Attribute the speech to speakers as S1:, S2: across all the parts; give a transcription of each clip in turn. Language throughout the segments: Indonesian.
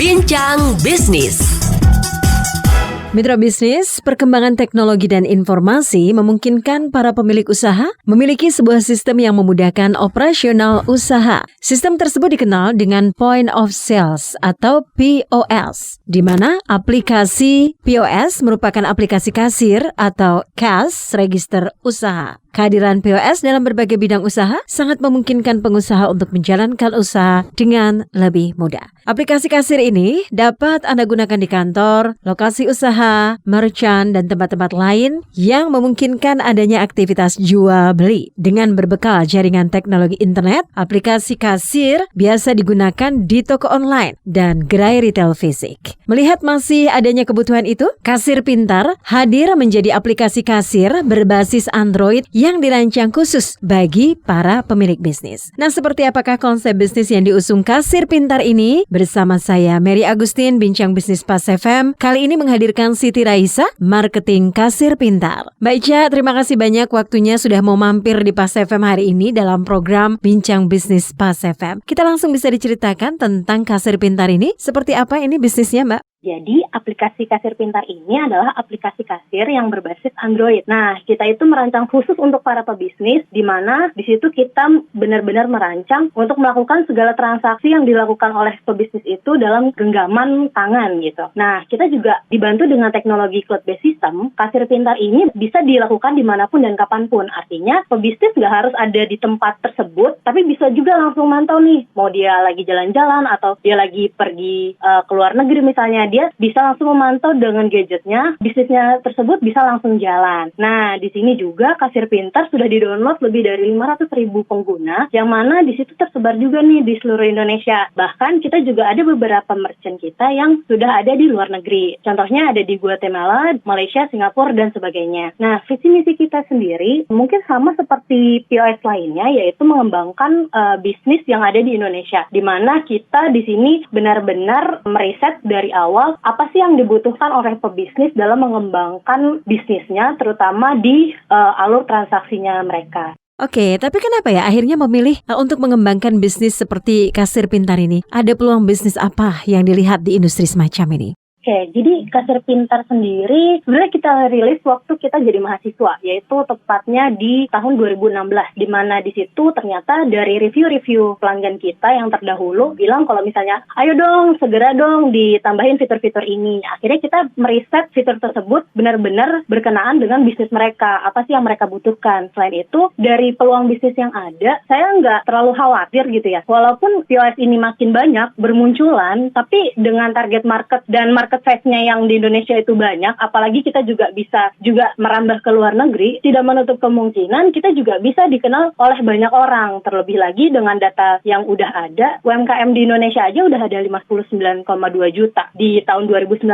S1: Bincang Bisnis.
S2: Mitra bisnis, perkembangan teknologi dan informasi memungkinkan para pemilik usaha memiliki sebuah sistem yang memudahkan operasional usaha. Sistem tersebut dikenal dengan Point of Sales atau POS, di mana aplikasi POS merupakan aplikasi kasir atau cash register usaha. Kehadiran POS dalam berbagai bidang usaha sangat memungkinkan pengusaha untuk menjalankan usaha dengan lebih mudah. Aplikasi kasir ini dapat Anda gunakan di kantor, lokasi usaha, merchant, dan tempat-tempat lain yang memungkinkan adanya aktivitas jual beli. Dengan berbekal jaringan teknologi internet, aplikasi kasir biasa digunakan di toko online dan gerai retail fisik. Melihat masih adanya kebutuhan itu, Kasir Pintar hadir menjadi aplikasi kasir berbasis Android yang dirancang khusus bagi para pemilik bisnis. Nah, seperti apakah konsep bisnis yang diusung Kasir Pintar ini? Bersama saya, Mary Agustin, Bincang Bisnis Pas FM. Kali ini menghadirkan Siti Raisa, Marketing Kasir Pintar. Mbak Ica, terima kasih banyak waktunya sudah mau mampir di Pas FM hari ini dalam program Bincang Bisnis Pas FM. Kita langsung bisa diceritakan tentang Kasir Pintar ini. Seperti apa ini bisnisnya, Mbak?
S3: Jadi, aplikasi Kasir Pintar ini adalah aplikasi kasir yang berbasis Android. Nah, kita itu merancang khusus untuk para pebisnis, di mana di situ kita benar-benar merancang untuk melakukan segala transaksi yang dilakukan oleh pebisnis itu dalam genggaman tangan gitu. Nah, kita juga dibantu dengan teknologi cloud-based system. Kasir Pintar ini bisa dilakukan dimanapun dan kapanpun. Artinya, pebisnis nggak harus ada di tempat tersebut, tapi bisa juga langsung mantau nih, mau dia lagi jalan-jalan atau dia lagi pergi ke luar negeri misalnya, dia bisa langsung memantau dengan gadgetnya, bisnisnya tersebut bisa langsung jalan. Nah, di sini juga Kasir Pintar sudah di-download lebih dari 500.000 pengguna, yang mana di situ tersebar juga nih di seluruh Indonesia. Bahkan kita juga ada beberapa merchant kita yang sudah ada di luar negeri. Contohnya ada di Guatemala, Malaysia, Singapura, dan sebagainya. Nah, visi misi kita sendiri mungkin sama seperti POS lainnya, yaitu mengembangkan bisnis yang ada di Indonesia, di mana kita di sini benar-benar meriset dari awal apa sih yang dibutuhkan oleh pebisnis dalam mengembangkan bisnisnya, terutama di alur transaksinya mereka.
S2: Oke, tapi kenapa ya akhirnya memilih untuk mengembangkan bisnis seperti Kasir Pintar ini? Ada peluang bisnis apa yang dilihat di industri semacam ini?
S3: Oke, jadi Kasir Pintar sendiri sebenarnya kita rilis waktu kita jadi mahasiswa, yaitu tepatnya di tahun 2016, di mana di situ ternyata dari review-review pelanggan kita yang terdahulu bilang kalau misalnya, ayo dong, segera dong ditambahin fitur-fitur ini. Akhirnya kita meriset fitur tersebut benar-benar berkenaan dengan bisnis mereka, apa sih yang mereka butuhkan. Selain itu, dari peluang bisnis yang ada, saya nggak terlalu khawatir gitu ya. Walaupun POS ini makin banyak bermunculan, tapi dengan target market dan market size-nya yang di Indonesia itu banyak, apalagi kita juga bisa juga merambah ke luar negeri, tidak menutup kemungkinan kita juga bisa dikenal oleh banyak orang. Terlebih lagi dengan data yang udah ada, UMKM di Indonesia aja udah ada 59,2 juta di tahun 2019.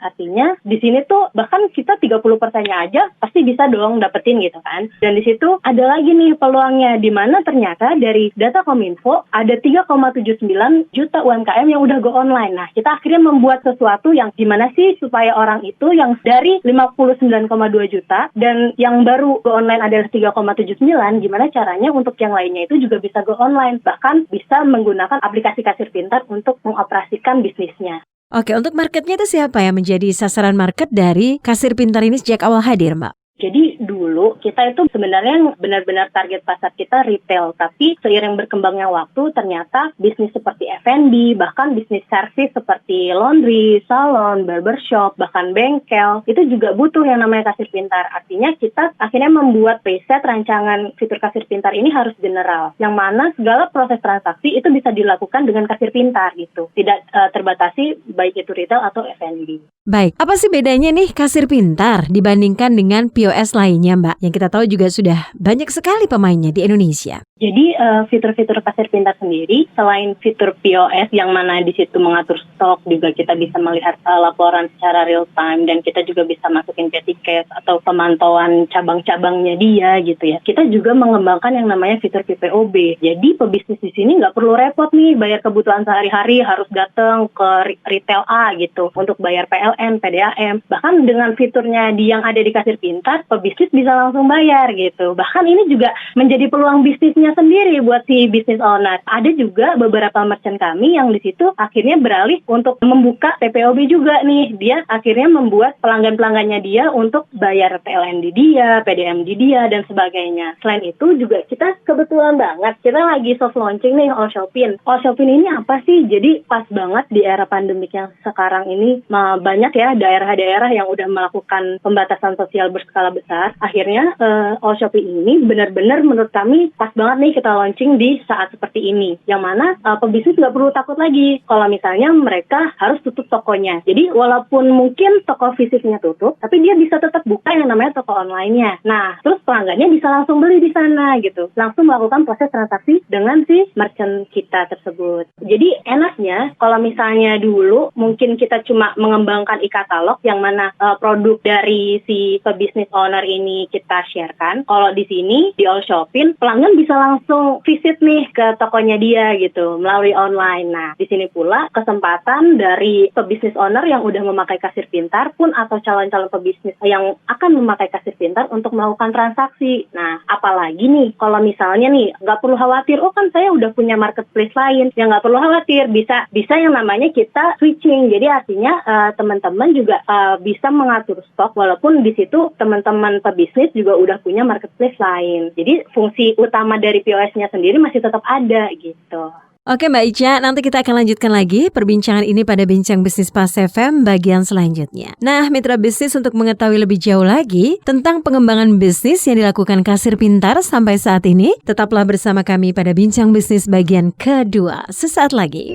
S3: Artinya di sini tuh bahkan kita 30%-nya aja pasti bisa dong dapetin gitu kan. Dan di situ ada lagi nih peluangnya, di mana ternyata dari data Kominfo ada 3,79 juta UMKM yang udah go online. Nah, kita akhirnya membuat sesuatu yang gimana sih supaya orang itu yang dari 59,2 juta dan yang baru go online adalah 3,79, gimana caranya untuk yang lainnya itu juga bisa go online, bahkan bisa menggunakan aplikasi Kasir Pintar untuk mengoperasikan bisnisnya.
S2: Oke, untuk marketnya itu siapa yang menjadi sasaran market dari Kasir Pintar ini sejak awal hadir, Mbak?
S3: Jadi dulu kita itu sebenarnya benar-benar target pasar kita retail, tapi seiring berkembangnya waktu ternyata bisnis seperti F&B, bahkan bisnis servis seperti laundry, salon, barbershop, bahkan bengkel, itu juga butuh yang namanya Kasir Pintar. Artinya kita akhirnya membuat preset rancangan fitur Kasir Pintar ini harus general, yang mana segala proses transaksi itu bisa dilakukan dengan Kasir Pintar gitu, tidak terbatasi baik itu retail atau F&B.
S2: Baik, apa sih bedanya nih Kasir Pintar dibandingkan dengan POS lainnya, Mbak? Yang kita tahu juga sudah banyak sekali pemainnya di Indonesia.
S3: Jadi fitur-fitur Kasir Pintar sendiri, selain fitur POS yang mana di situ mengatur stok, juga kita bisa melihat laporan secara real time, dan kita juga bisa masukin petty cash atau pemantauan cabang-cabangnya dia gitu ya. Kita juga mengembangkan yang namanya fitur PPOB. Jadi pebisnis di sini nggak perlu repot nih bayar kebutuhan sehari-hari harus datang ke retail A gitu untuk bayar PLN, PDAM. Bahkan dengan fiturnya yang ada di Kasir Pintar, pintar, pebisnis bisa langsung bayar gitu. Bahkan ini juga menjadi peluang bisnisnya sendiri buat si business owner. Ada juga beberapa merchant kami yang di situ akhirnya beralih untuk membuka PPOB juga nih. Dia akhirnya membuat pelanggan-pelanggannya dia untuk bayar PLN di dia, PDM di dia, dan sebagainya. Selain itu juga kita kebetulan banget, kita lagi soft launching nih Allshopin. Allshopin ini apa sih? Jadi pas banget di era pandemik yang sekarang ini, banyak ya daerah-daerah yang udah melakukan pembatasan sosial berskala besar. Akhirnya Allshopin ini benar-benar menurut kami pas banget nih kita launching di saat seperti ini. Yang mana pebisnis nggak perlu takut lagi kalau misalnya mereka harus tutup tokonya. Jadi walaupun mungkin toko fisiknya tutup, tapi dia bisa tetap buka yang namanya toko online-nya. Nah, terus pelanggannya bisa langsung beli di sana gitu. Langsung melakukan proses transaksi dengan si merchant kita tersebut. Jadi enaknya kalau misalnya dulu mungkin kita cuma mengembangkan e-katalog yang mana produk dari si pebisnis owner ini kita sharekan. Kalau di sini di Allshopin pelanggan bisa langsung visit nih ke tokonya dia gitu melalui online. Nah, di sini pula kesempatan dari pebisnis owner yang udah memakai kasir pintar pun atau calon-calon pebisnis yang akan memakai kasir pintar untuk melakukan transaksi. Nah, apalagi nih kalau misalnya nih nggak perlu khawatir, oh kan saya udah punya marketplace lain. Ya nggak perlu khawatir, bisa yang namanya kita switching. Jadi artinya teman-teman juga bisa mengatur stok walaupun di situ teman-teman pebisnis juga udah punya marketplace lain. Jadi fungsi utama dari POS-nya sendiri masih tetap ada gitu.
S2: Oke Mbak Ica, nanti kita akan lanjutkan lagi perbincangan ini pada Bincang Bisnis Pas FM bagian selanjutnya. Nah, mitra bisnis untuk mengetahui lebih jauh lagi tentang pengembangan bisnis yang dilakukan Kasir Pintar sampai saat ini, tetaplah bersama kami pada Bincang Bisnis bagian kedua. Sesaat lagi.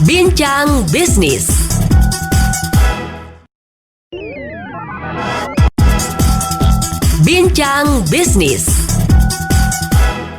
S1: Bincang Bisnis. Bincang Bisnis.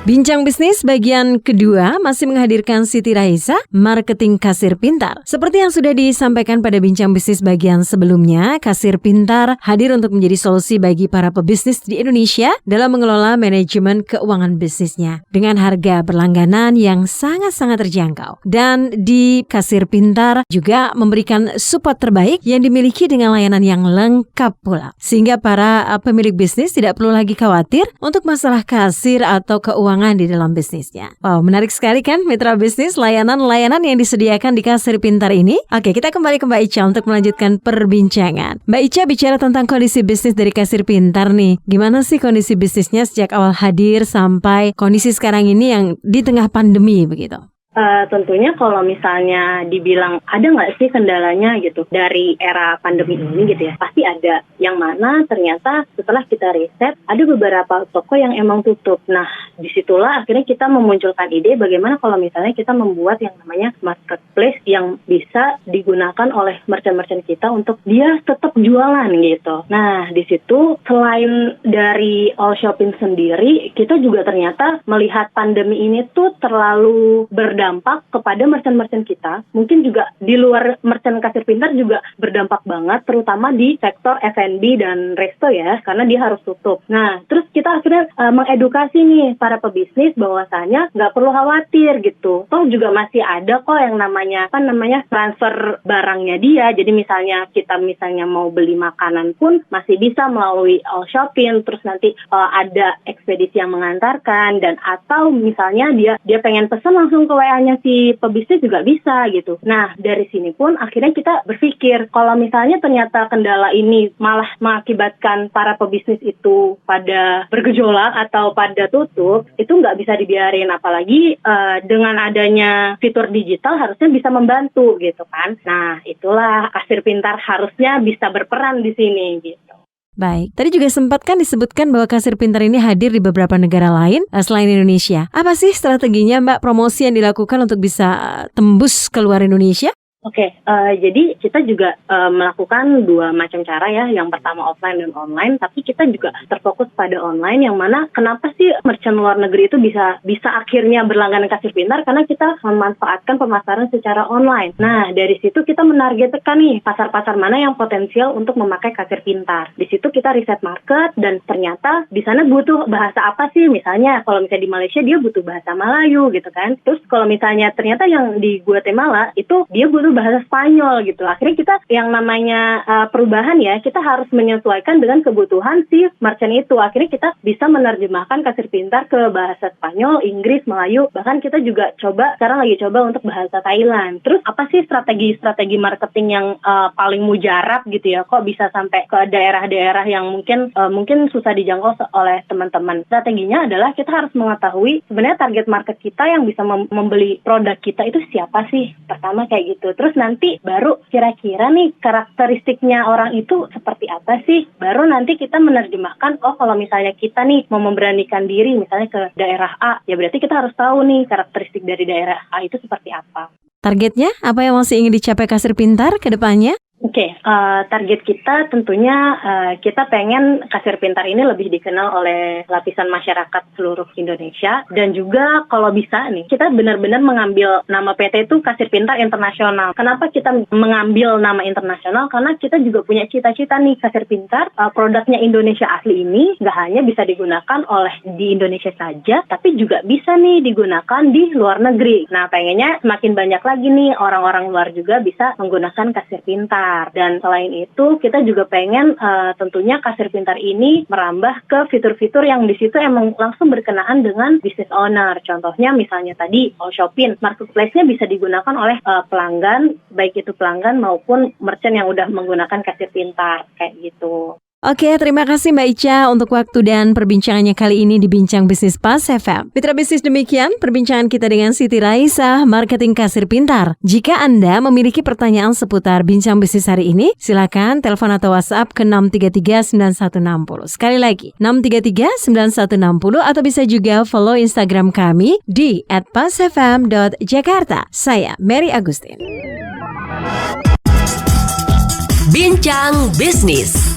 S2: Bincang Bisnis bagian kedua masih menghadirkan Siti Raisa, marketing Kasir Pintar. Seperti yang sudah disampaikan pada Bincang Bisnis bagian sebelumnya, Kasir Pintar hadir untuk menjadi solusi bagi para pebisnis di Indonesia dalam mengelola manajemen keuangan bisnisnya dengan harga berlangganan yang sangat-sangat terjangkau. Dan di Kasir Pintar juga memberikan support terbaik yang dimiliki dengan layanan yang lengkap pula. Sehingga para pemilik bisnis tidak perlu lagi khawatir untuk masalah kasir atau keuangan di dalam bisnisnya. Wow, menarik sekali kan mitra bisnis layanan-layanan yang disediakan di Kasir Pintar ini. Oke, kita kembali ke Mbak Ica untuk melanjutkan perbincangan. Mbak Ica bicara tentang kondisi bisnis dari Kasir Pintar nih. Gimana sih kondisi bisnisnya sejak awal hadir sampai kondisi sekarang ini yang di tengah pandemi begitu?
S3: Tentunya kalau misalnya dibilang ada nggak sih kendalanya gitu dari era pandemi ini gitu ya, pasti ada. Yang mana ternyata setelah kita riset ada beberapa toko yang emang tutup. Nah, disitulah akhirnya kita memunculkan ide bagaimana kalau misalnya kita membuat yang namanya marketplace yang bisa digunakan oleh merchant-merchant kita untuk dia tetap jualan gitu. Nah, di situ selain dari Allshopin sendiri, kita juga ternyata melihat pandemi ini tuh terlalu berdampak kepada merchant-merchant kita. Mungkin juga di luar merchant Kasir Pintar juga berdampak banget, terutama di sektor F&B dan resto ya, karena dia harus tutup. Nah, terus kita akhirnya mengedukasi nih para pebisnis bahwasanya nggak perlu khawatir gitu. Toh juga masih ada kok yang namanya transfer barangnya dia. Jadi misalnya kita mau beli makanan pun masih bisa melalui Allshopin, terus nanti ada ekspedisi yang mengantarkan, dan atau misalnya dia pengen pesan langsung ke WA-nya si pebisnis juga bisa gitu. Nah, dari sini pun akhirnya kita berpikir kalau misalnya ternyata kendala ini malah mengakibatkan para pebisnis itu pada bergejolak atau pada tutup, itu nggak bisa dibiarin. Apalagi dengan adanya fitur digital harusnya bisa membantu gitu kan. Nah, itulah Kasir Pintar harusnya bisa berperan di sini gitu.
S2: Baik, tadi juga sempat kan disebutkan bahwa Kasir Pintar ini hadir di beberapa negara lain selain Indonesia. Apa sih strateginya Mbak promosi yang dilakukan untuk bisa tembus keluar Indonesia?
S3: Oke, jadi kita juga melakukan dua macam cara ya. Yang pertama offline dan online, tapi kita juga terfokus pada online. Yang mana kenapa sih merchant luar negeri itu bisa akhirnya berlangganan Kasir Pintar? Karena kita memanfaatkan pemasaran secara online. Nah, dari situ kita menargetkan nih pasar-pasar mana yang potensial untuk memakai Kasir Pintar. Di situ kita riset market dan ternyata di sana butuh bahasa apa sih? Misalnya kalau misalnya di Malaysia dia butuh bahasa Melayu gitu kan. Terus kalau misalnya ternyata yang di Guatemala itu dia butuh disuruh bahasa Spanyol gitu. Akhirnya kita yang namanya perubahan ya, kita harus menyesuaikan dengan kebutuhan si merchant itu. Akhirnya kita bisa menerjemahkan kasir pintar ke bahasa Spanyol, Inggris, Melayu, bahkan kita juga sekarang lagi coba untuk bahasa Thailand. Terus apa sih strategi marketing yang paling mujarab gitu ya? Kok bisa sampai ke daerah-daerah yang mungkin susah dijangkau oleh teman-teman? Strateginya adalah kita harus mengetahui sebenarnya target market kita yang bisa membeli produk kita itu siapa sih? Pertama kayak gitu. Terus nanti baru kira-kira nih karakteristiknya orang itu seperti apa sih? Baru nanti kita menerjemahkan, oh kalau misalnya kita nih mau memberanikan diri misalnya ke daerah A, ya berarti kita harus tahu nih karakteristik dari daerah A itu seperti apa.
S2: Targetnya apa yang masih ingin dicapai Kasir Pintar ke depannya?
S3: Oke, target kita tentunya kita pengen Kasir Pintar ini lebih dikenal oleh lapisan masyarakat seluruh Indonesia, dan juga kalau bisa nih kita benar-benar mengambil nama PT itu Kasir Pintar Internasional. Kenapa kita mengambil nama internasional? Karena kita juga punya cita-cita nih Kasir Pintar produknya Indonesia asli ini nggak hanya bisa digunakan oleh di Indonesia saja, tapi juga bisa nih digunakan di luar negeri. Nah, pengennya semakin banyak lagi nih orang-orang luar juga bisa menggunakan Kasir Pintar. Dan selain itu kita juga pengen tentunya Kasir Pintar ini merambah ke fitur-fitur yang di situ emang langsung berkenaan dengan business owner. Contohnya misalnya tadi Allshopin, marketplace-nya bisa digunakan oleh pelanggan, baik itu pelanggan maupun merchant yang udah menggunakan Kasir Pintar kayak gitu.
S2: Oke, terima kasih Mbak Ica untuk waktu dan perbincangannya kali ini di Bincang Bisnis Pas FM. Mitra bisnis, demikian perbincangan kita dengan Siti Raisa, Marketing Kasir Pintar. Jika Anda memiliki pertanyaan seputar Bincang Bisnis hari ini, silakan telepon atau WhatsApp ke 633-9160. Sekali lagi, 633-9160, atau bisa juga follow Instagram kami di @pasfm.jakarta. Saya Mary Agustin.
S1: Bincang Bisnis.